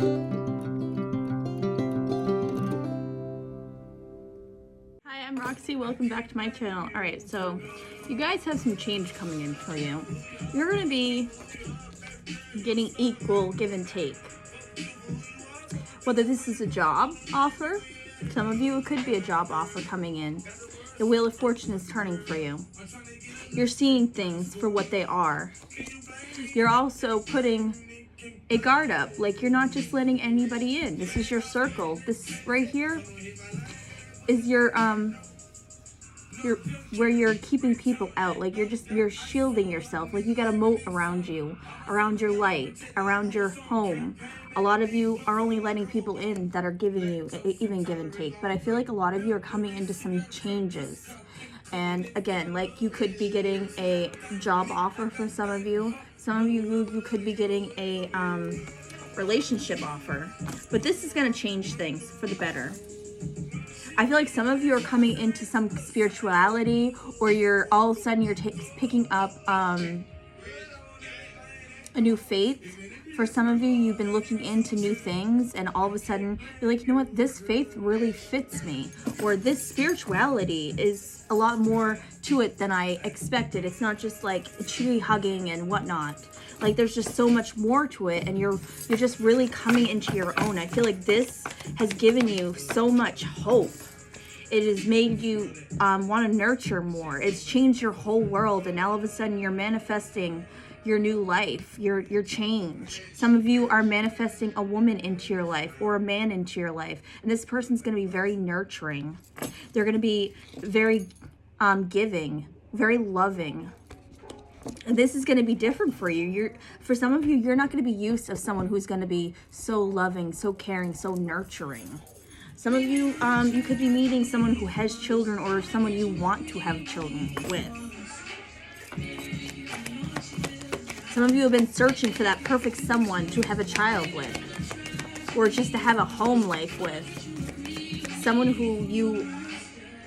Hi, I'm Roxy. Welcome back to my channel. Alright, so you guys have some change coming in for you. You're going to be getting equal give and take. Whether this is a job offer, some of you it could be a job offer coming in. The Wheel of Fortune is turning for you. You're seeing things for what they are. You're also putting a guard up, like you're not just letting anybody in. This is your circle. This right here is your where you're keeping people out, like you're shielding yourself, like you got a moat around you, around your life, around your home. A lot of you are only letting people in that are giving you even give and take, but I feel like a lot of you are coming into some changes. And again, like you could be getting a job offer for some of you. Some of you could be getting a relationship offer, but this is going to change things for the better. I feel like some of you are coming into some spirituality, or you're all of a sudden you're picking up a new faith. For some of you, you've been looking into new things, and all of a sudden you're like, you know what, this faith really fits me, or this spirituality is a lot more to it than I expected. It's not just like tree hugging and whatnot. Like there's just so much more to it, and you're just really coming into your own. I feel like this has given you so much hope. It has made you want to nurture more. It's changed your whole world, and all of a sudden you're manifesting your new life, your change. Some of you are manifesting a woman into your life or a man into your life, and this person's going to be very nurturing. They're going to be very giving, very loving. And this is going to be different for you. For some of you, you're not going to be used to someone who's going to be so loving, so caring, so nurturing. Some of you, you could be meeting someone who has children, or someone you want to have children with. Some of you have been searching for that perfect someone to have a child with, or just to have a home life with. Someone who you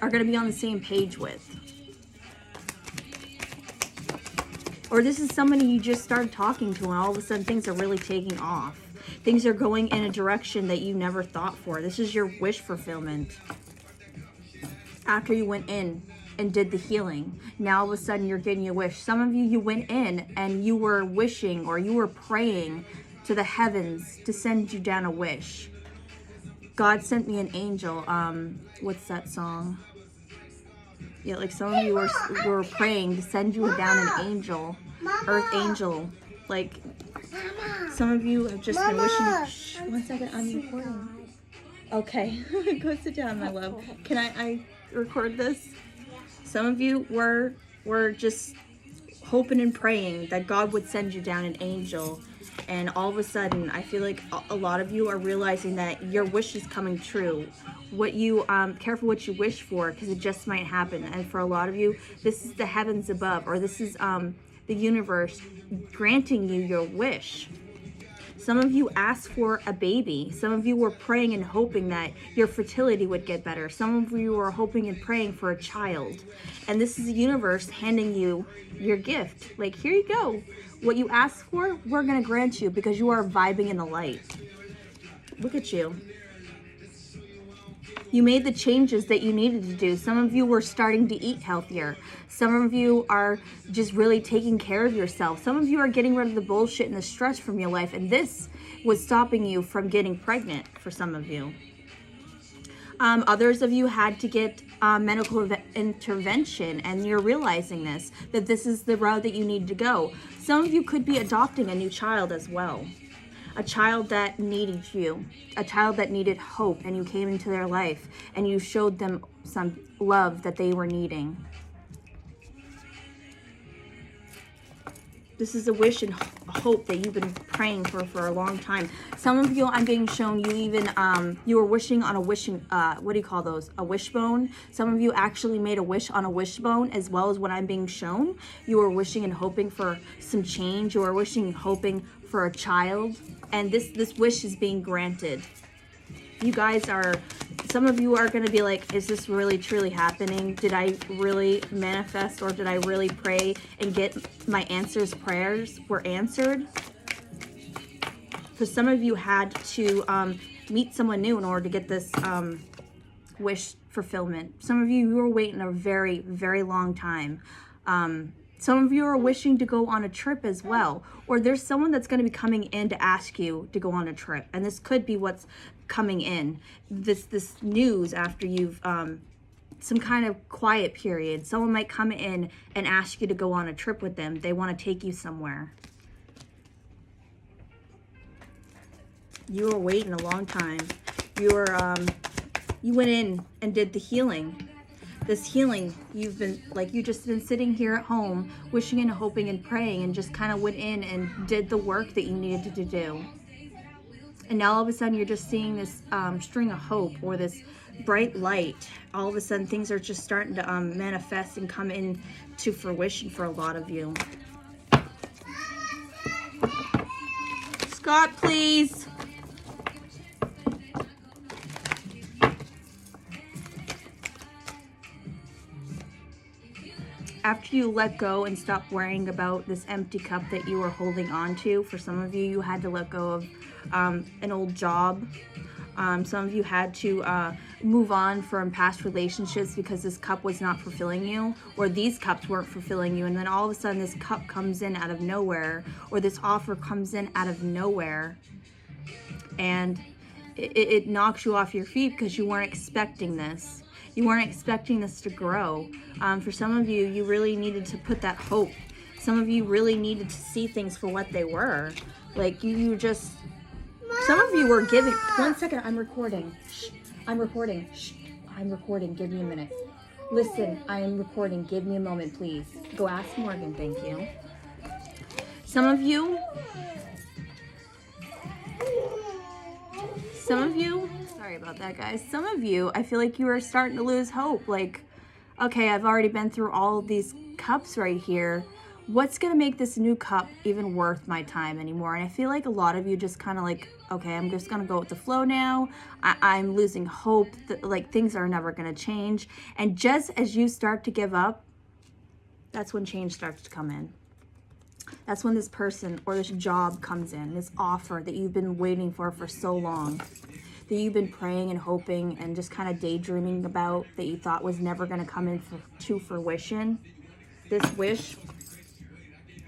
are going to be on the same page with. Or this is somebody you just started talking to, and all of a sudden things are really taking off. Things are going in a direction that you never thought for. This is your wish fulfillment. After you went in and did the healing, now all of a sudden you're getting your wish. Some of you, you went in and you were wishing, or you were praying to the heavens to send you down a wish. God sent me an angel. What's that song? Yeah, like some of you were praying to send you down an angel, earth angel. Like some of you have just been wishing. Shh, 1 second, I'm recording. Okay, go sit down, my love. Can I record this? Some of you were just hoping and praying that God would send you down an angel, and all of a sudden I feel like a lot of you are realizing that your wish is coming true. What you careful what you wish for, because it just might happen. And for a lot of you, this is the heavens above, or this is the universe granting you your wish. Some of you asked for a baby. Some of you were praying and hoping that your fertility would get better. Some of you were hoping and praying for a child. And this is the universe handing you your gift. Like, here you go. What you asked for, we're going to grant you, because you are vibing in the light. Look at you. You made the changes that you needed to do. Some of you were starting to eat healthier. Some of you are just really taking care of yourself. Some of you are getting rid of the bullshit and the stress from your life. And this was stopping you from getting pregnant for some of you. Others of you had to get medical intervention, and you're realizing that this is the route that you need to go. Some of you could be adopting a new child as well. A child that needed you, a child that needed hope, and you came into their life and you showed them some love that they were needing. This is a wish and hope that you've been praying for a long time. Some of you, I'm being shown, you even, you were wishing on a wishing, what do you call those? A wishbone. Some of you actually made a wish on a wishbone, as well as what I'm being shown. You were wishing and hoping for some change. You were wishing and hoping for a child. And this wish is being granted. You guys are, some of you are going to be like, is this really truly happening? Did I really manifest, or did I really pray and get my prayers were answered? because some of you had to meet someone new in order to get this wish fulfillment. Some of you were waiting a very, very long time. Some of you are wishing to go on a trip as well, or there's someone that's going to be coming in to ask you to go on a trip, and this could be what's coming in. This news after you've some kind of quiet period. Someone might come in and ask you to go on a trip with them. They want to take you somewhere. You were waiting a long time. You went in and did the healing. This healing, you've just been sitting here at home, wishing and hoping and praying, and just kind of went in and did the work that you needed to do. And now all of a sudden you're just seeing this string of hope, or this bright light. All of a sudden things are just starting to manifest and come in to fruition for a lot of you. Scott, please. After you let go and stop worrying about this empty cup that you were holding on to, for some of you, you had to let go of an old job. Some of you had to move on from past relationships because this cup was not fulfilling you, or these cups weren't fulfilling you. And then all of a sudden this cup comes in out of nowhere, or this offer comes in out of nowhere. And it knocks you off your feet because you weren't expecting this. You weren't expecting this to grow. For some of you, you really needed to put that hope. Some of you really needed to see things for what they were. Like you just, some of you were giving, 1 second, I'm recording. Shh, I'm recording. Shh, I'm recording, give me a minute. Listen, I am recording, give me a moment, please. Go ask Morgan, thank you. Some of you, sorry about that, guys. Some of you, I feel like you are starting to lose hope. Like, okay, I've already been through all of these cups right here. What's going to make this new cup even worth my time anymore? And I feel like a lot of you just kind of like, okay, I'm just going to go with the flow now. I'm losing hope that like things are never going to change. And just as you start to give up, that's when change starts to come in. That's when this person or this job comes in, this offer that you've been waiting for so long, that you've been praying and hoping and just kind of daydreaming about, that you thought was never going to come in to fruition. This wish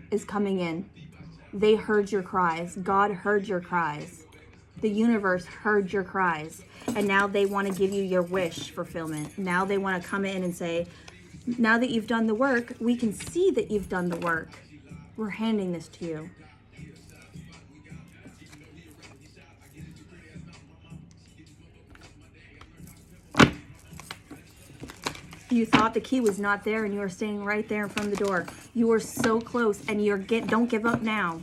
is coming in. They heard your cries. God heard your cries. The universe heard your cries. And now they want to give you your wish fulfillment. Now they want to come in and say, now that you've done the work, we can see that you've done the work. We're handing this to you. You thought the key was not there and you were staying right there in front of the door. You were so close, and don't give up now.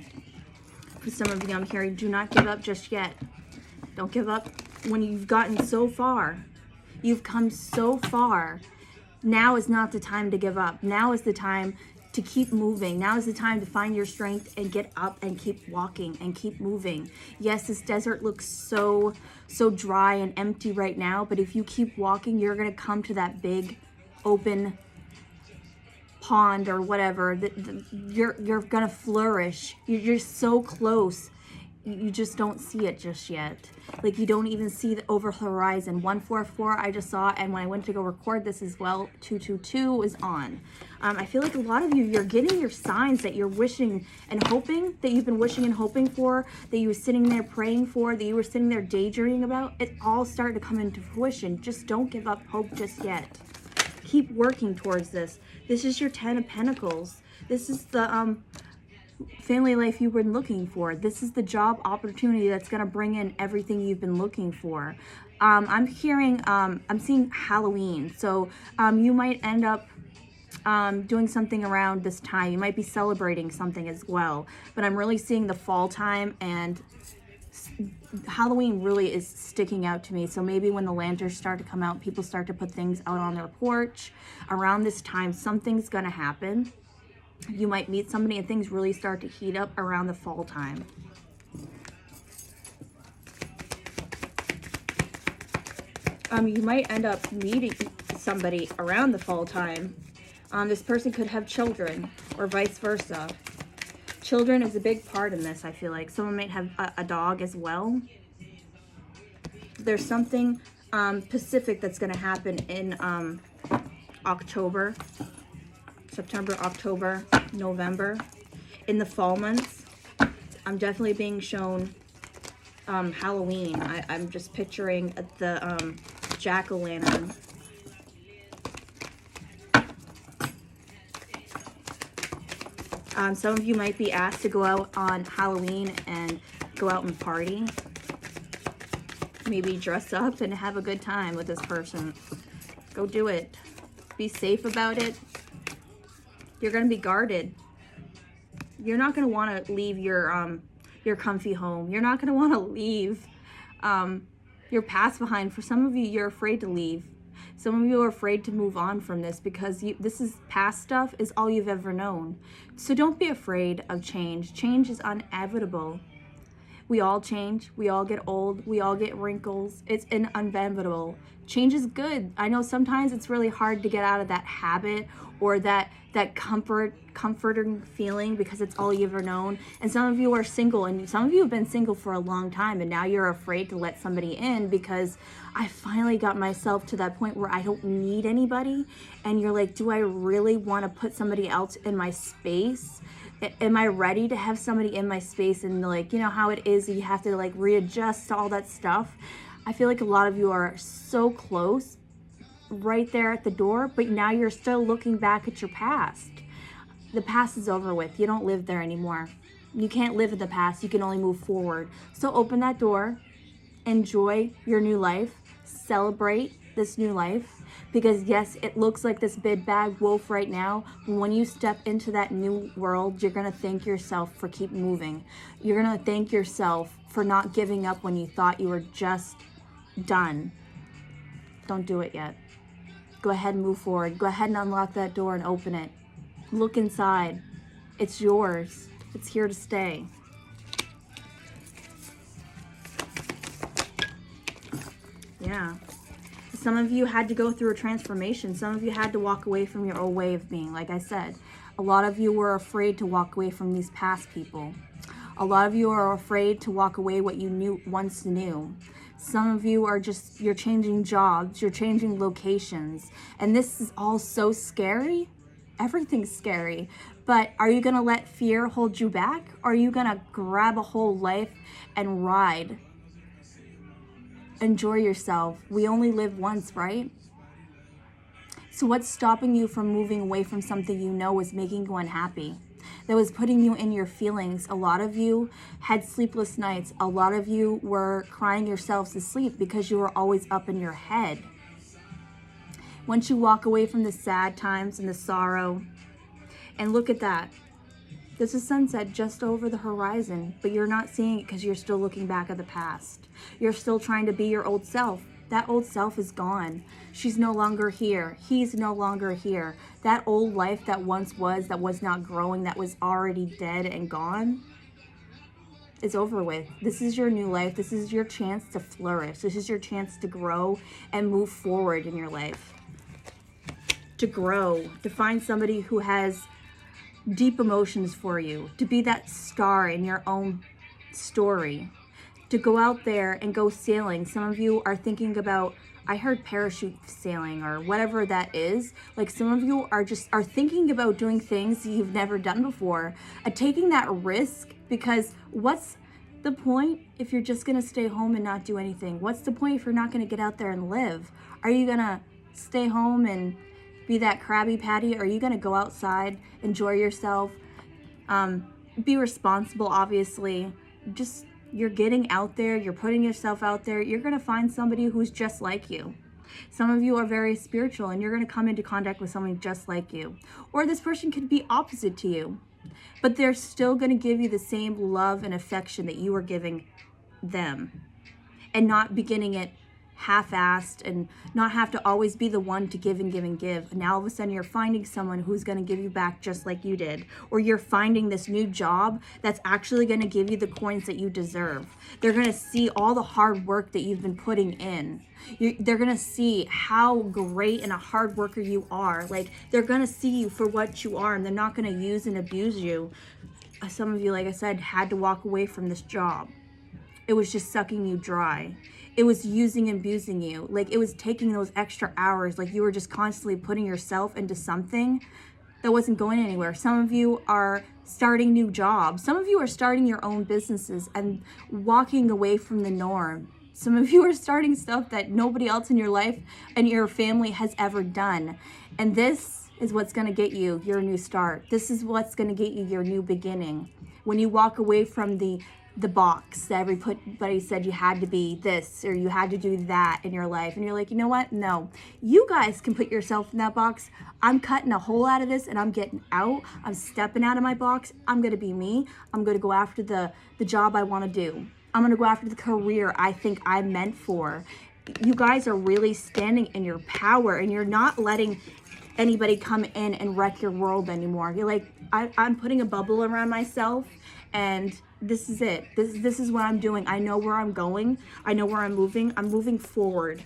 For some of you, I'm hearing, do not give up just yet. Don't give up when you've gotten so far. You've come so far. Now is not the time to give up. Now is the time to keep moving. Now is the time to find your strength and get up and keep walking and keep moving. Yes, this desert looks so dry and empty right now, but if you keep walking, you're going to come to that big open pond or whatever. You're going to flourish. You're so close. You just don't see it just yet. Like, you don't even see the over horizon. 144 I just saw, and when I went to go record this as well, 222 is on. I feel like a lot of you, you're getting your signs that you're wishing and hoping, that you've been wishing and hoping for, that you were sitting there praying for, that you were sitting there daydreaming about. It's all starting to come into fruition. Just don't give up hope just yet. Keep working towards this. This is your 10 of Pentacles. This is the family life you've been looking for. This is the job opportunity that's going to bring in everything you've been looking for. I'm seeing Halloween. So you might end up doing something around this time. You might be celebrating something as well. But I'm really seeing the fall time, and Halloween really is sticking out to me. So maybe when the lanterns start to come out, people start to put things out on their porch. Around this time, something's going to happen. You might meet somebody and things really start to heat up around the fall time. You might end up meeting somebody around the fall time. This person could have children, or vice versa. Children is a big part in this, I feel like. Someone might have a dog as well. There's something Pacific that's going to happen in October, September, October, November. In the fall months, I'm definitely being shown Halloween. I'm just picturing the jack-o'-lantern. Some of you might be asked to go out on Halloween and go out and party. Maybe dress up and have a good time with this person. Go do it. Be safe about it. You're going to be guarded. You're not going to want to leave your comfy home. You're not going to want to leave your past behind. For some of you, you're afraid to leave. Some of you are afraid to move on from this because this is past stuff is all you've ever known. So don't be afraid of change. Change is inevitable. We all change. We all get old. We all get wrinkles. It's inevitable. Change is good. I know sometimes it's really hard to get out of that habit or that comforting feeling because it's all you've ever known. And some of you are single, and some of you have been single for a long time, and now you're afraid to let somebody in because I finally got myself to that point where I don't need anybody. And you're like, do I really want to put somebody else in my space? Am I ready to have somebody in my space? And like, you know how it is, you have to like readjust to all that stuff. I feel like a lot of you are so close, right there at the door, but now you're still looking back at your past. The past is over with. You don't live there anymore. You can't live in the past. You can only move forward. So open that door, enjoy your new life, celebrate this new life, because yes, it looks like this big bad wolf right now, but when you step into that new world, you're going to thank yourself for keep moving. You're going to thank yourself for not giving up when you thought you were just done. Don't do it yet. Go ahead and move forward. Go ahead and unlock that door and open it. Look inside. It's yours. It's here to stay. Yeah. Some of you had to go through a transformation. Some of you had to walk away from your old way of being. Like I said, a lot of you were afraid to walk away from these past people. A lot of you are afraid to walk away what you once knew. Some of you are you're changing jobs, you're changing locations, and this is all so scary. Everything's scary, but are you going to let fear hold you back? Or are you going to grab a whole life and ride? Enjoy yourself. We only live once, right? So what's stopping you from moving away from something you know is making you unhappy? That was putting you in your feelings. A lot of you had sleepless nights. A lot of you were crying yourselves to sleep because you were always up in your head. Once you walk away from the sad times and the sorrow, and look at that. There's a sunset just over the horizon, but you're not seeing it because you're still looking back at the past. You're still trying to be your old self. That old self is gone. She's no longer here. He's no longer here. That old life that once was, that was not growing, that was already dead and gone, is over with. This is your new life. This is your chance to flourish. This is your chance to grow and move forward in your life. To grow, to find somebody who has deep emotions for you, to be that star in your own story, to go out there and go sailing. Some of you are thinking about, I heard parachute sailing or whatever that is. Like some of you are thinking about doing things you've never done before, taking that risk, because what's the point if you're just going to stay home and not do anything? What's the point if you're not going to get out there and live? Are you going to stay home and be that Krabby Patty? Are you going to go outside, enjoy yourself, be responsible, obviously? Just, you're getting out there, you're putting yourself out there. You're going to find somebody who's just like you. Some of you are very spiritual and you're going to come into contact with someone just like you. Or this person could be opposite to you, but they're still going to give you the same love and affection that you are giving them, and not beginning it half-assed and not have to always be the one to give and give and give. Now all of a sudden you're finding someone who's going to give you back just like you did, or you're finding this new job that's actually going to give you the coins that you deserve. They're going to see all the hard work that you've been putting in. They're going to see how great and a hard worker you are. Like, they're going to see you for what you are, and they're not going to use and abuse you some of you, like I said, had to walk away from this job. It was just sucking you dry. It was using and abusing you. Like, it was taking those extra hours. Like, you were just constantly putting yourself into something that wasn't going anywhere. Some of you are starting new jobs. Some of you are starting your own businesses and walking away from the norm. Some of you are starting stuff that nobody else in your life and your family has ever done. And this is what's going to get you your new start. This is what's going to get you your new beginning. When you walk away from the box that everybody said you had to be this or you had to do that in your life, and you're like, you know what? No, you guys can put yourself in that box. I'm cutting a hole out of this and I'm getting out. I'm stepping out of my box. I'm going to be me. I'm going to go after the job I want to do. I'm going to go after the career I think I'm meant for. You guys are really standing in your power, and you're not letting anybody come in and wreck your world anymore. You're like, I'm putting a bubble around myself, and this is it. This is what I'm doing. I know where I'm going. I know where I'm moving. I'm moving forward.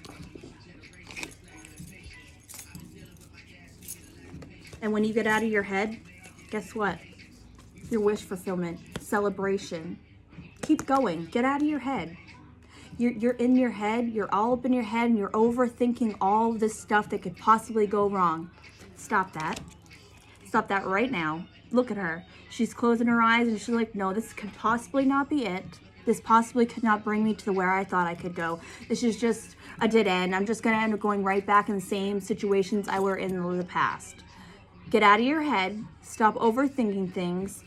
And when you get out of your head, guess what? Your wish fulfillment, celebration. Keep going. Get out of your head. You're in your head. You're all up in your head, and you're overthinking all this stuff that could possibly go wrong. Stop that. Stop that right now. Look at her. She's closing her eyes and she's like, no, this could possibly not be it. This possibly could not bring me to where I thought I could go. This is just a dead end. I'm just going to end up going right back in the same situations I were in the past. Get out of your head. Stop overthinking things.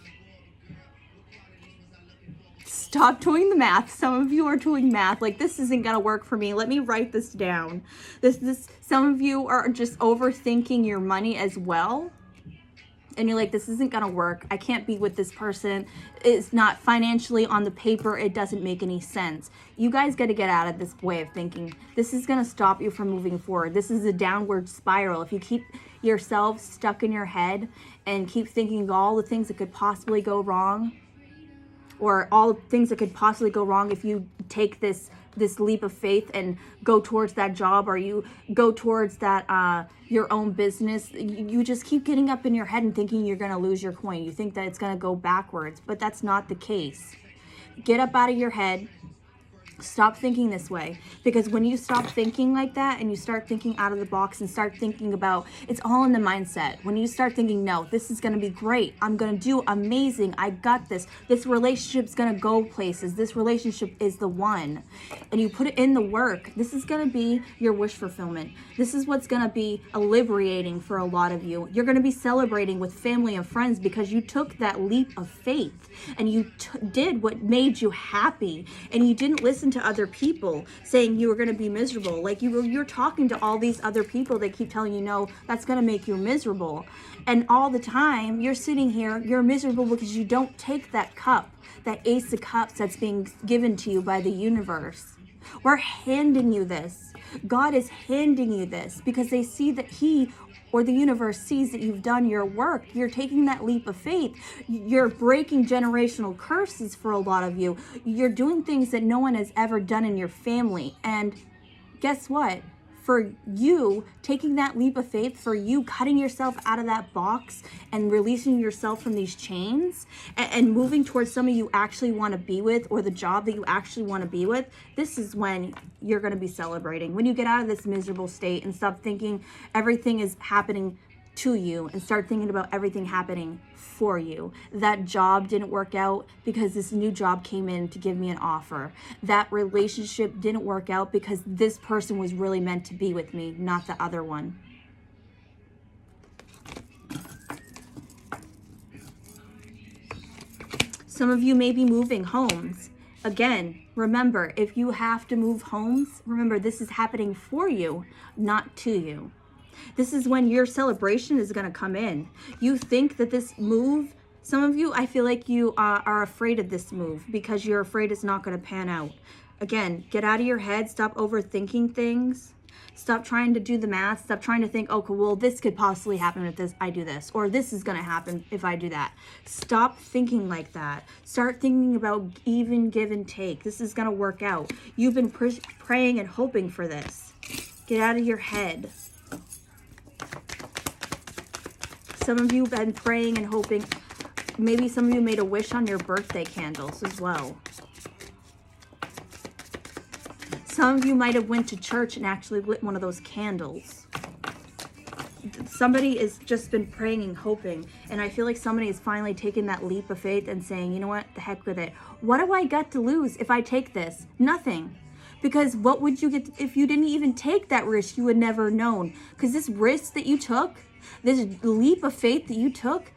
Stop doing the math. Some of you are doing math. Like, this isn't going to work for me. Let me write this down. Some of you are just overthinking your money as well. And you're like, this isn't going to work. I can't be with this person. It's not financially on the paper. It doesn't make any sense. You guys got to get out of this way of thinking. This is going to stop you from moving forward. This is a downward spiral. If you keep yourself stuck in your head and keep thinking all the things that could possibly go wrong, or all the things that could possibly go wrong if you take this leap of faith and go towards that job, or you go towards that your own business, you just keep getting up in your head and thinking you're going to lose your coin. You think that it's going to go backwards, but that's not the case. Get up out of your head. Stop thinking this way, because when you stop thinking like that and you start thinking out of the box and start thinking about, it's all in the mindset. When you start thinking, no, this is going to be great. I'm going to do amazing. I got this. This relationship's going to go places. This relationship is the one. And you put it in the work. This is going to be your wish fulfillment. This is what's going to be liberating for a lot of you. You're going to be celebrating with family and friends because you took that leap of faith and you did what made you happy, and you didn't listen to other people saying you were going to be miserable. Like, you're talking to all these other people that keep telling you, no, that's going to make you miserable. And all the time you're sitting here, you're miserable because you don't take that cup, that ace of cups that's being given to you by the universe. We're handing you this. God is handing you this because they see that He or the universe sees that you've done your work. You're taking that leap of faith. You're breaking generational curses for a lot of you. You're doing things that no one has ever done in your family. And guess what? For you taking that leap of faith, for you cutting yourself out of that box and releasing yourself from these chains and moving towards somebody you actually want to be with, or the job that you actually want to be with, this is when you're going to be celebrating. When you get out of this miserable state and stop thinking everything is happening to you and start thinking about everything happening for you. That job didn't work out because this new job came in to give me an offer. That relationship didn't work out because this person was really meant to be with me, not the other one. Some of you may be moving homes. Again, remember, if you have to move homes, remember this is happening for you, not to you. This is when your celebration is going to come in. You think that this move, some of you, I feel like you are afraid of this move because you're afraid it's not going to pan out. Again, get out of your head. Stop overthinking things. Stop trying to do the math. Stop trying to think, okay, well, this could possibly happen if I do this, or this is going to happen if I do that. Stop thinking like that. Start thinking about even, give, and take. This is going to work out. You've been praying and hoping for this. Get out of your head. Some of you have been praying and hoping maybe some of you made a wish on your birthday candles as well. Some of you might have went to church and actually lit one of those candles. Somebody has just been praying and hoping, and I feel like somebody is finally taking that leap of faith and saying, you know what, the heck with it. What do I got to lose if I take this? Nothing. Because what would you get if you didn't even take that risk? You would never known. Because this risk that you took, this leap of faith that you took,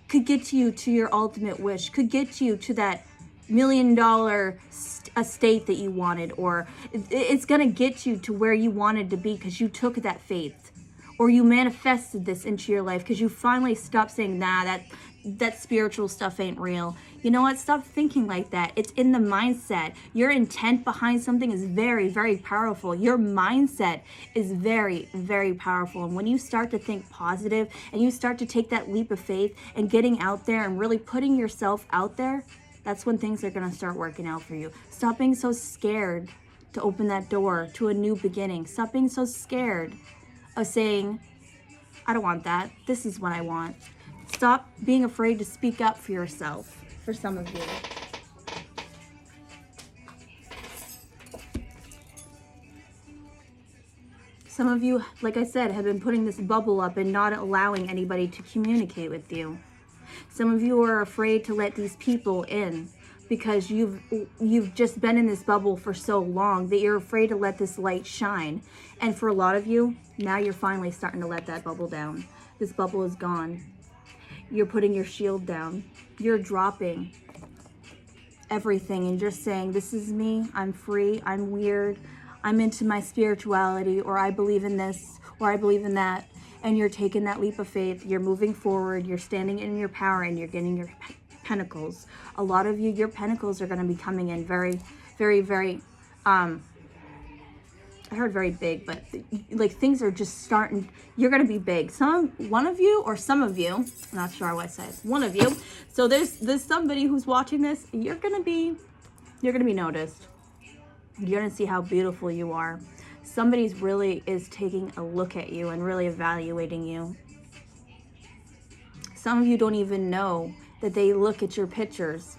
could get you to your ultimate wish, could get you to that $1 million estate that you wanted, or it's going to get you to where you wanted to be because you took that faith, or you manifested this into your life because you finally stopped saying, nah, that spiritual stuff ain't real. You know what? Stop thinking like that. It's in the mindset. Your intent behind something is very, very powerful. Your mindset is very, very powerful. And when you start to think positive and you start to take that leap of faith and getting out there and really putting yourself out there, that's when things are going to start working out for you. Stop being so scared to open that door to a new beginning. Stop being so scared of saying, I don't want that. This is what I want. Stop being afraid to speak up for yourself, for some of you. Some of you, like I said, have been putting this bubble up and not allowing anybody to communicate with you. Some of you are afraid to let these people in because you've just been in this bubble for so long that you're afraid to let this light shine. And for a lot of you, now you're finally starting to let that bubble down. This bubble is gone. You're putting your shield down. You're dropping everything and just saying, this is me. I'm free. I'm weird. I'm into my spirituality, or I believe in this, or I believe in that. And you're taking that leap of faith. You're moving forward. You're standing in your power and you're getting your pentacles. A lot of you, your pentacles are going to be coming in very, very, very, I heard very big, but like things are just starting. You're going to be big. One of you, or some of you, I'm not sure what I said, one of you. So there's somebody who's watching this. You're going to be noticed. You're going to see how beautiful you are. Somebody's really is taking a look at you and really evaluating you. Some of you don't even know that they look at your pictures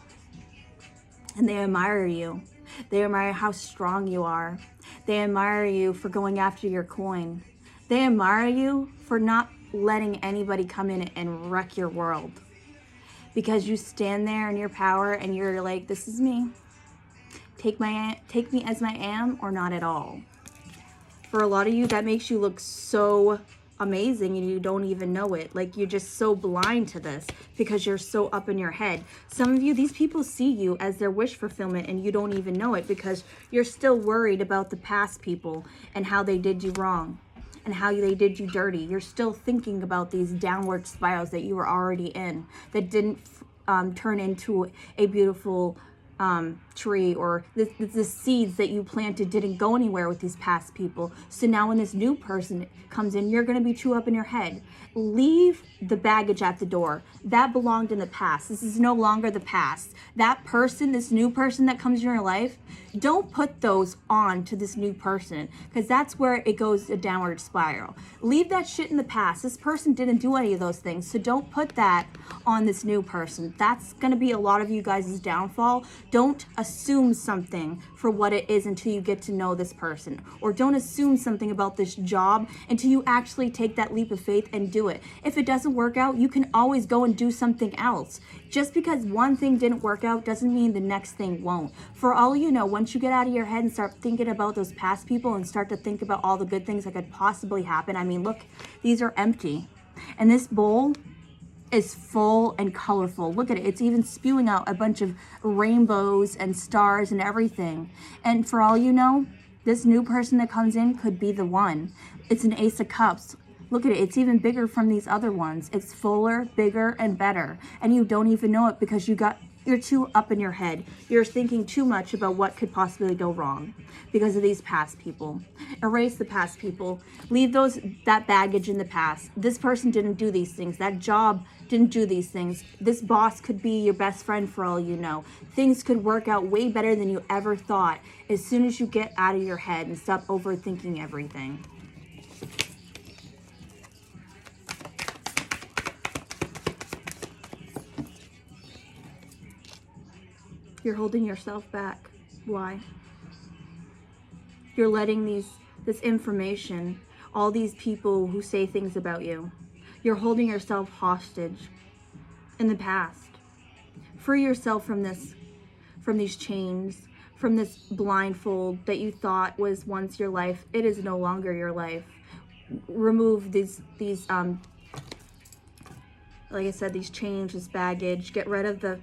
and they admire you. They admire how strong you are. They admire you for going after your coin. They admire you for not letting anybody come in and wreck your world. Because you stand there in your power and you're like, this is me. Take me as I am, or not at all. For a lot of you, that makes you look so amazing and you don't even know it. Like, you're just so blind to this because you're so up in your head. Some of you, these people see you as their wish fulfillment and you don't even know it because you're still worried about the past people and how they did you wrong and how they did you dirty. You're still thinking about these downward spirals that you were already in that didn't turn into a beautiful tree, or the seeds that you planted didn't go anywhere with these past people. So now when this new person comes in, you're going to be too up in your head. Leave the baggage at the door. That belonged in the past. This is no longer the past. That person, this new person that comes in your life, don't put those on to this new person, because that's where it goes a downward spiral. Leave that shit in the past. This person didn't do any of those things, so don't put that on this new person. That's going to be a lot of you guys' downfall. Don't assume something for what it is until you get to know this person, or don't assume something about this job until you actually take that leap of faith and do it. If it doesn't work out, you can always go and do something else. Just because one thing didn't work out doesn't mean the next thing won't. For all you know, once you get out of your head and start thinking about those past people and start to think about all the good things that could possibly happen, I mean, look, these are empty. And this bowl is full and colorful. Look at it. It's even spewing out a bunch of rainbows and stars and everything. And for all you know, this new person that comes in could be the one. It's an Ace of Cups. Look at it. It's even bigger from these other ones. It's fuller, bigger, and better. And you don't even know it because you're too up in your head. You're thinking too much about what could possibly go wrong because of these past people. Erase the past people. Leave that baggage in the past. This person didn't do these things. That job didn't do these things. This boss could be your best friend for all you know. Things could work out way better than you ever thought as soon as you get out of your head and stop overthinking everything. You're holding yourself back. Why? You're letting this information, all these people who say things about you, you're holding yourself hostage in the past. Free yourself from these chains, from this blindfold that you thought was once your life. It is no longer your life. Remove these like I said, these chains, this baggage. Get rid of the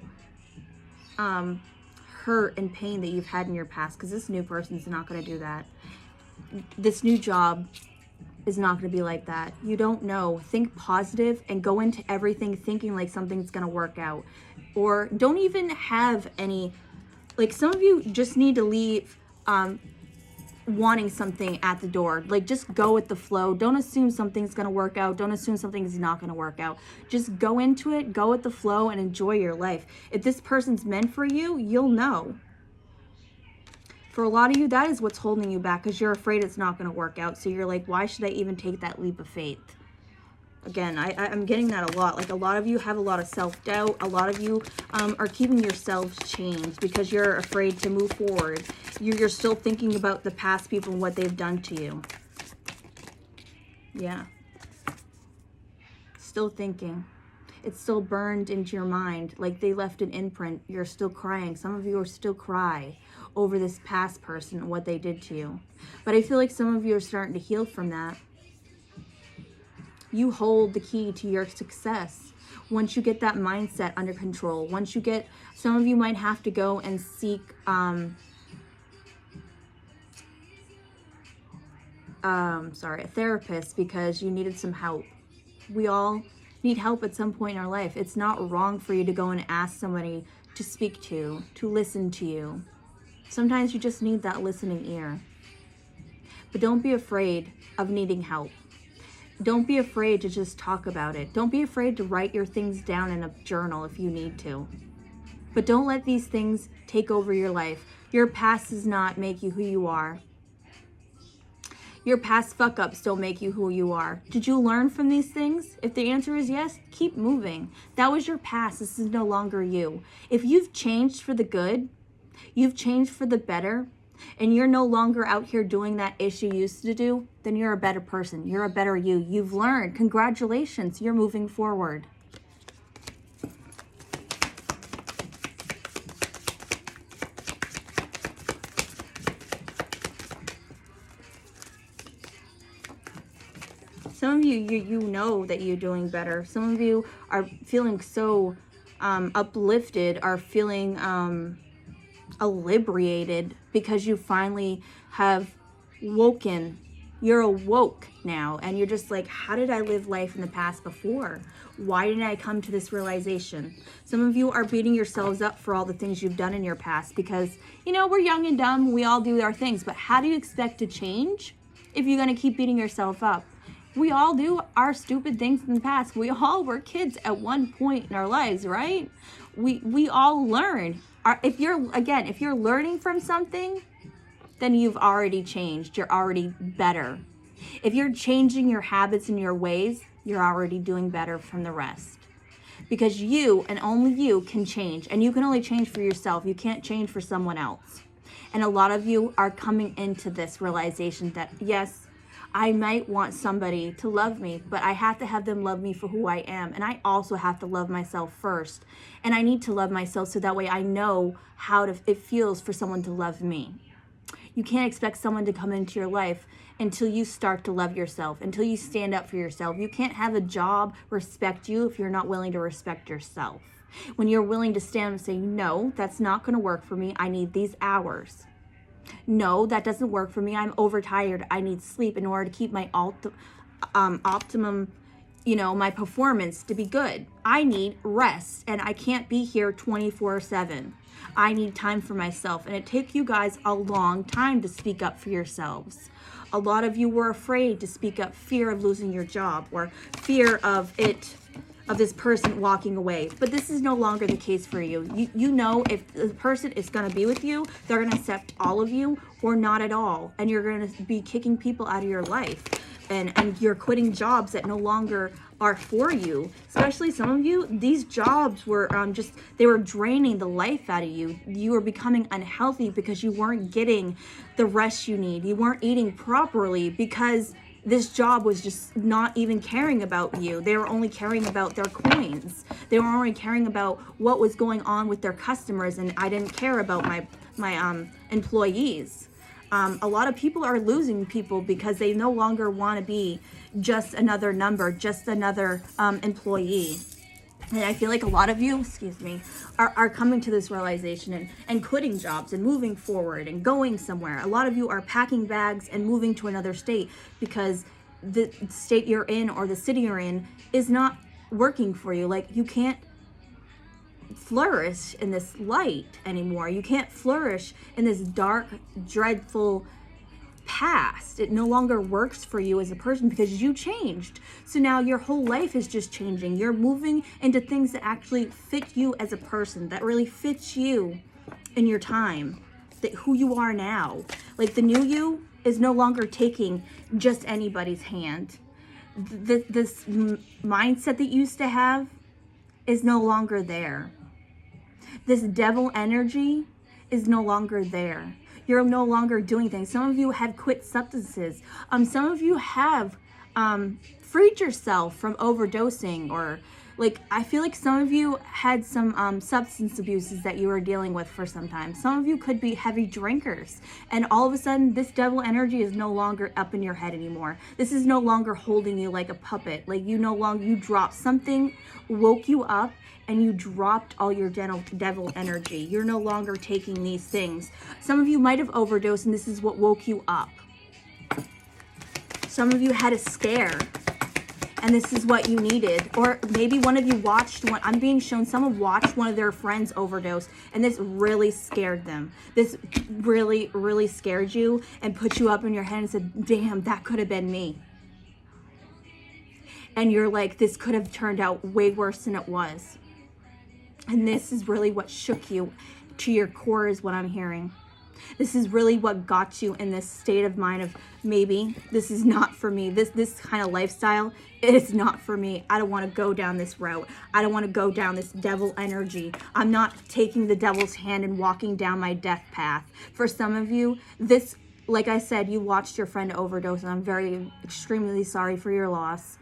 hurt and pain that you've had in your past, because this new person's not going to do that. This new job is not going to be like that. You don't know. Think positive and go into everything thinking like something's going to work out. Or don't even have any, like some of you just need to leave wanting something at the door. Like just go with the flow. Don't assume something's going to work out. Don't assume something's not going to work out. Just go into it, go with the flow, and enjoy your life. If this person's meant for you, you'll know. For a lot of you, that is what's holding you back, because you're afraid it's not going to work out. So you're like, why should I even take that leap of faith? Again, I'm getting that a lot. Like a lot of you have a lot of self-doubt. A lot of you are keeping yourselves chained because you're afraid to move forward. You're still thinking about the past people and what they've done to you. Yeah. Still thinking. It's still burned into your mind. Like they left an imprint. You're still crying. Some of you are still cry over this past person and what they did to you. But I feel like some of you are starting to heal from that. You hold the key to your success. Once you get that mindset under control, once you get, some of you might have to go and seek a therapist because you needed some help. We all need help at some point in our life. It's not wrong for you to go and ask somebody to speak to listen to you. Sometimes you just need that listening ear. But don't be afraid of needing help. Don't be afraid to just talk about it. Don't be afraid to write your things down in a journal if you need to. But don't let these things take over your life. Your past does not make you who you are. Your past fuck-ups don't make you who you are. Did you learn from these things? If the answer is yes, keep moving. That was your past. This is no longer you. If you've changed for the good, you've changed for the better, and you're no longer out here doing that ish you used to do, then you're a better person. You're a better you. You've learned. Congratulations. You're moving forward. Some of you know that you're doing better. Some of you are feeling so uplifted, are feeling liberated because you finally have woken. You're awoke now, and you're just like, how did I live life in the past before? Why didn't I come to this realization? Some of you are beating yourselves up for all the things you've done in your past because, you know, we're young and dumb. We all do our things. But how do you expect to change if you're going to keep beating yourself up? We all do our stupid things in the past. We all were kids at one point in our lives, right? We all learn. If you're learning from something, then you've already changed. You're already better. If you're changing your habits and your ways, you're already doing better from the rest. Because you and only you can change. And you can only change for yourself. You can't change for someone else. And a lot of you are coming into this realization that, yes, I might want somebody to love me, but I have to have them love me for who I am. And I also have to love myself first. And I need to love myself so that way I know how it feels for someone to love me. You can't expect someone to come into your life until you start to love yourself, until you stand up for yourself. You can't have a job respect you if you're not willing to respect yourself. When you're willing to stand and say, no, that's not going to work for me. I need these hours. No, that doesn't work for me. I'm overtired. I need sleep in order to keep my optimum, my performance to be good. I need rest, and I can't be here 24/7. I need time for myself, and it takes you guys a long time to speak up for yourselves. A lot of you were afraid to speak up, fear of losing your job or fear of this person walking away. But this is no longer the case for you. You know if the person is going to be with you, they're going to accept all of you or not at all. And you're going to be kicking people out of your life. and you're quitting jobs that no longer are for you. Especially some of you, these jobs were they were draining the life out of you. You were becoming unhealthy because you weren't getting the rest you need. You weren't eating properly because this job was just not even caring about you. They were only caring about their coins. They were only caring about what was going on with their customers, and I didn't care about my employees. A lot of people are losing people because they no longer want to be just another number, just another employee. And I feel like a lot of you, are coming to this realization and quitting jobs and moving forward and going somewhere. A lot of you are packing bags and moving to another state because the state you're in or the city you're in is not working for you. Like, you can't flourish in this light anymore. You can't flourish in this dark, dreadful past. It no longer works for you as a person because you changed. So now your whole life is just changing. You're moving into things that actually fit you as a person, that really fits you in your time, that who you are now. Like, the new you is no longer taking just anybody's hand. This mindset that you used to have is no longer there. This devil energy is no longer there. You're no longer doing things. Some of you have quit substances. Some of you have freed yourself from overdosing, or like, I feel like some of you had some substance abuses that you were dealing with for some time. Some of you could be heavy drinkers, and all of a sudden this devil energy is no longer up in your head anymore. This is no longer holding you like a puppet. Like, you dropped something, woke you up, and you dropped all your devil energy. You're no longer taking these things. Some of you might have overdosed, and this is what woke you up. Some of you had a scare, and this is what you needed. Or maybe one of you watched one. I'm being shown someone watched one of their friends overdose, and this really scared them. This really, really scared you and put you up in your head and said, damn, that could have been me. And you're like, this could have turned out way worse than it was. And this is really what shook you to your core, is what I'm hearing. This is really what got you in this state of mind of, maybe this is not for me. This kind of lifestyle, it is not for me. I don't want to go down this route. I don't want to go down this devil energy. I'm not taking the devil's hand and walking down my death path. For some of you, this, like I said, you watched your friend overdose, and I'm very extremely sorry for your loss.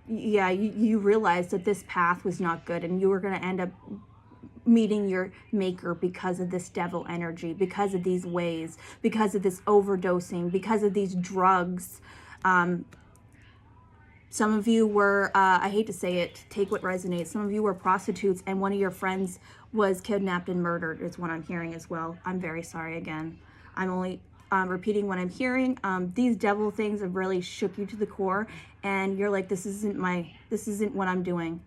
Yeah, you realized that this path was not good, and you were going to end up meeting your maker because of this devil energy, because of these ways, because of this overdosing, because of these drugs. Some of you were, I hate to say it, take what resonates. Some of you were prostitutes, and one of your friends was kidnapped and murdered, is what I'm hearing as well. I'm very sorry again. I'm only repeating what I'm hearing. These devil things have really shook you to the core, and you're like, this isn't what I'm doing.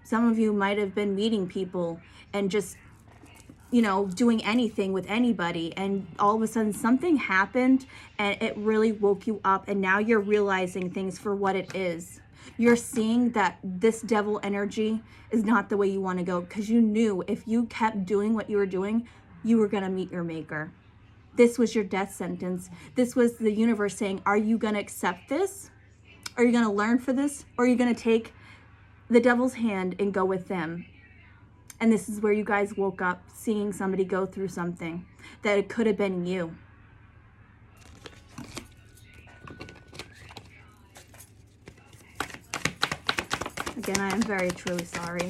Some of you might have been meeting people and just, doing anything with anybody, and all of a sudden something happened and it really woke you up, and now you're realizing things for what it is. You're seeing that this devil energy is not the way you want to go, because you knew if you kept doing what you were doing, you were going to meet your maker. This was your death sentence. This was the universe saying, are you going to accept this? Are you going to learn for this? Or are you going to take the devil's hand and go with them? And this is where you guys woke up, seeing somebody go through something that it could have been you. Again, I am very, truly sorry.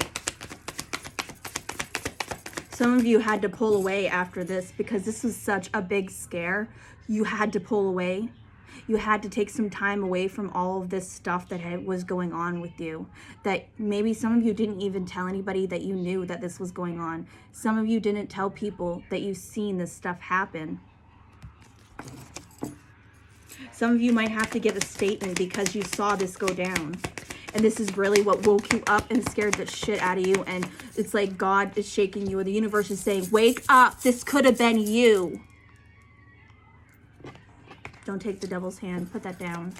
Some of you had to pull away after this because this was such a big scare. You had to pull away. You had to take some time away from all of this stuff that was going on with you. That maybe some of you didn't even tell anybody that you knew that this was going on. Some of you didn't tell people that you've seen this stuff happen. Some of you might have to give a statement because you saw this go down. And this is really what woke you up and scared the shit out of you. And it's like God is shaking you, or the universe is saying, wake up, this could have been you. Don't take the devil's hand, put that down.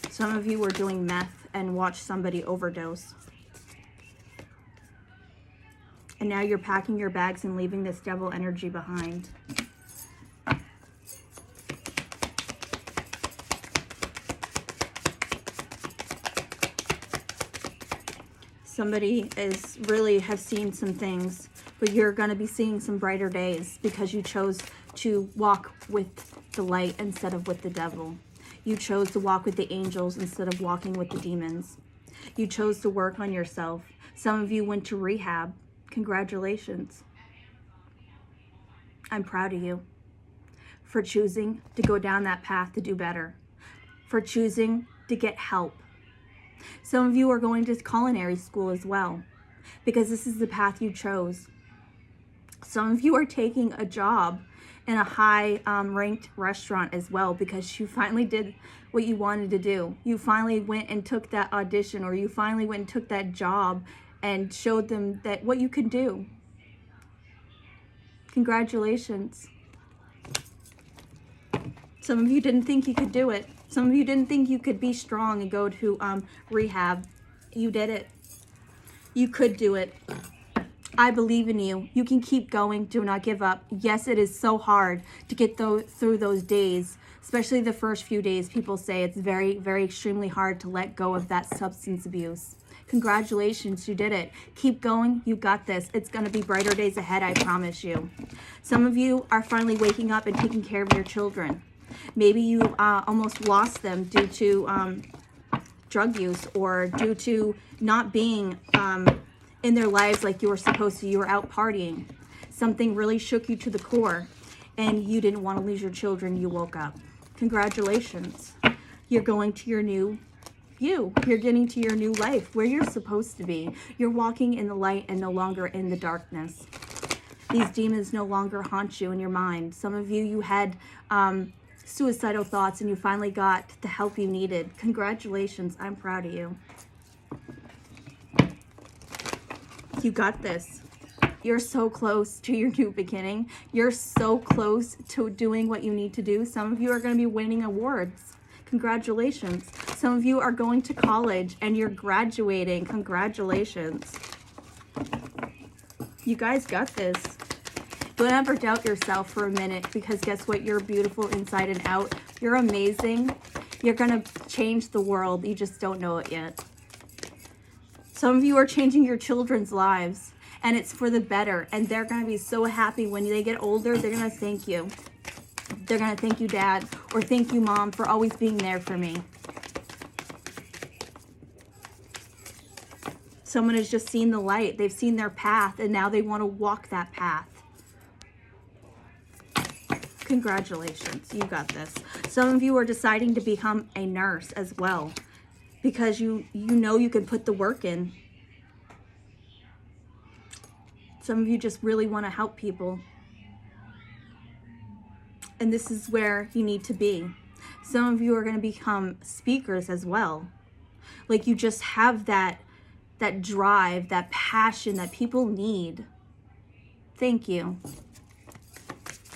Some of you were doing meth and watched somebody overdose. And now you're packing your bags and leaving this devil energy behind. Somebody has seen some things, but you're going to be seeing some brighter days because you chose to walk with the light instead of with the devil. You chose to walk with the angels instead of walking with the demons. You chose to work on yourself. Some of you went to rehab. Congratulations. I'm proud of you for choosing to go down that path to do better, for choosing to get help. Some of you are going to culinary school as well because this is the path you chose. Some of you are taking a job in a high ranked restaurant as well because you finally did what you wanted to do. You finally went and took that audition, or you finally went and took that job and showed them that what you could do. Congratulations. Some of you didn't think you could do it. Some of you didn't think you could be strong and go to rehab. You did it. You could do it. I believe in you. You can keep going. Do not give up. Yes, it is so hard to get through those days, especially the first few days. People say it's very, very extremely hard to let go of that substance abuse. Congratulations, you did it. Keep going. You got this. It's going to be brighter days ahead, I promise you. Some of you are finally waking up and taking care of your children. Maybe you almost lost them due to drug use or due to not being in their lives like you were supposed to. You were out partying. Something really shook you to the core and you didn't want to lose your children. You woke up. Congratulations. You're going to your new you. You're getting to your new life where you're supposed to be. You're walking in the light and no longer in the darkness. These demons no longer haunt you in your mind. Some of you had suicidal thoughts and you finally got the help you needed. Congratulations. I'm proud of you. You got this. You're so close to your new beginning. You're so close to doing what you need to do. Some of you are going to be winning awards. Congratulations. Some of you are going to college and you're graduating. Congratulations. You guys got this. Don't ever doubt yourself for a minute, because guess what? You're beautiful inside and out. You're amazing. You're going to change the world. You just don't know it yet. Some of you are changing your children's lives, and it's for the better. And they're going to be so happy when they get older. They're going to thank you. They're going to thank you, Dad, or thank you, Mom, for always being there for me. Someone has just seen the light. They've seen their path, and now they want to walk that path. Congratulations. You got this. Some of you are deciding to become a nurse as well, because you know you can put the work in. Some of you just really want to help people. And this is where you need to be. Some of you are going to become speakers as well. Like you just have that drive, that passion that people need. Thank you.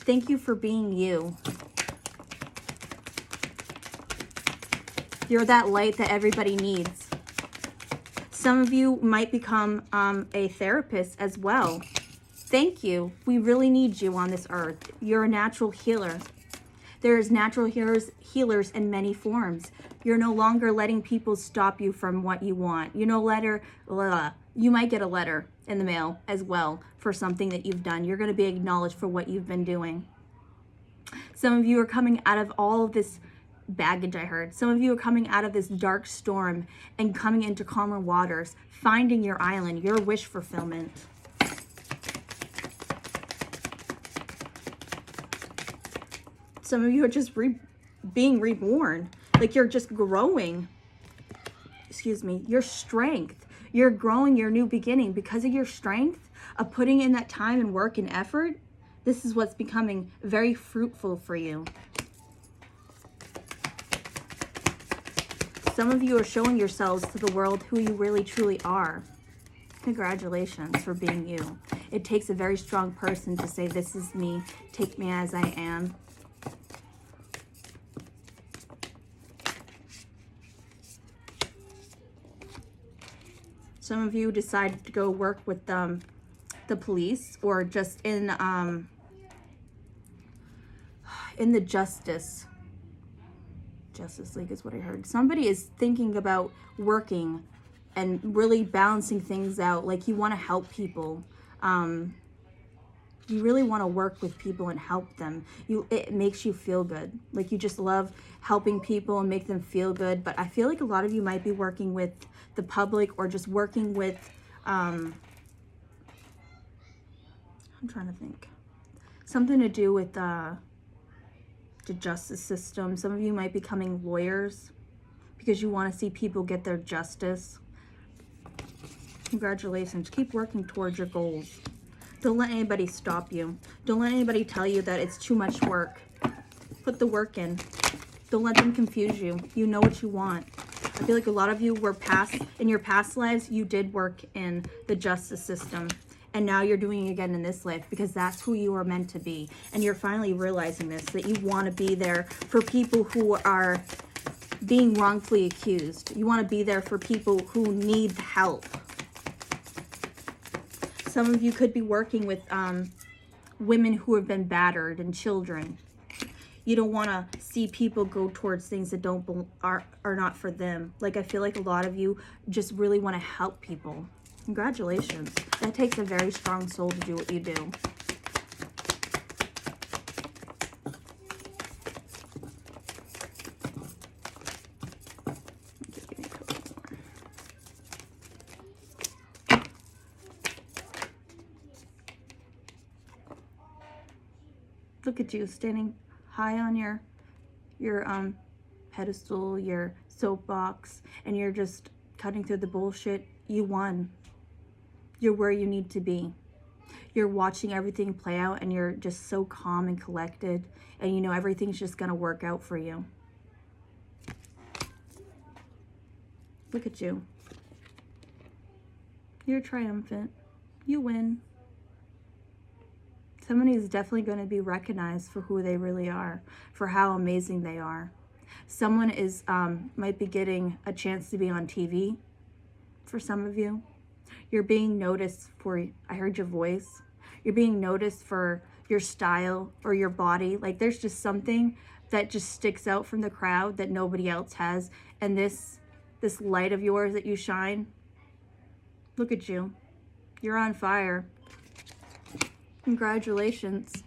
Thank you for being you. You're that light that everybody needs. Some of you might become a therapist as well. Thank you. We really need you on this earth. You're a natural healer. There's natural healers in many forms. You're no longer letting people stop you from what you want. You might get a letter in the mail as well for something that you've done. You're going to be acknowledged for what you've been doing. Some of you are coming out of all of this baggage, I heard. Some of you are coming out of this dark storm and coming into calmer waters, finding your island, your wish fulfillment. Some of you are just being reborn. Like you're just growing. Your strength. You're growing your new beginning because of your strength of putting in that time and work and effort. This is what's becoming very fruitful for you. Some of you are showing yourselves to the world who you really truly are. Congratulations for being you. It takes a very strong person to say, this is me, take me as I am. Some of you decided to go work with the police or just in the Justice League is what I heard. Somebody is thinking about working and really balancing things out. Like you want to help people. You really want to work with people and help them. It makes you feel good. Like you just love helping people and make them feel good. But I feel like a lot of you might be working with the public or just working with, I'm trying to think, something to do with the justice system. Some of you might be becoming lawyers because you want to see people get their justice. Congratulations. Keep working towards your goals. Don't let anybody stop you. Don't let anybody tell you that it's too much work. Put the work in. Don't let them confuse you. You know what you want. I feel like a lot of you were in your past lives, you did work in the justice system. And now you're doing it again in this life because that's who you are meant to be. And you're finally realizing this, that you want to be there for people who are being wrongfully accused. You want to be there for people who need help. Some of you could be working with women who have been battered and children. You don't want to see people go towards things that are not for them. Like I feel like a lot of you just really want to help people. Congratulations. That takes a very strong soul to do what you do. Look at you standing high on your pedestal, your soapbox, and you're just cutting through the bullshit. You won. You're where you need to be. You're watching everything play out and you're just so calm and collected, and you know everything's just gonna work out for you. Look at you. You're triumphant. You win. Somebody is definitely going to be recognized for who they really are, for how amazing they are. Someone is might be getting a chance to be on TV for some of you. You're being noticed for, I heard your voice. You're being noticed for your style or your body. Like there's just something that just sticks out from the crowd that nobody else has. And this light of yours that you shine, look at you. You're on fire. Congratulations.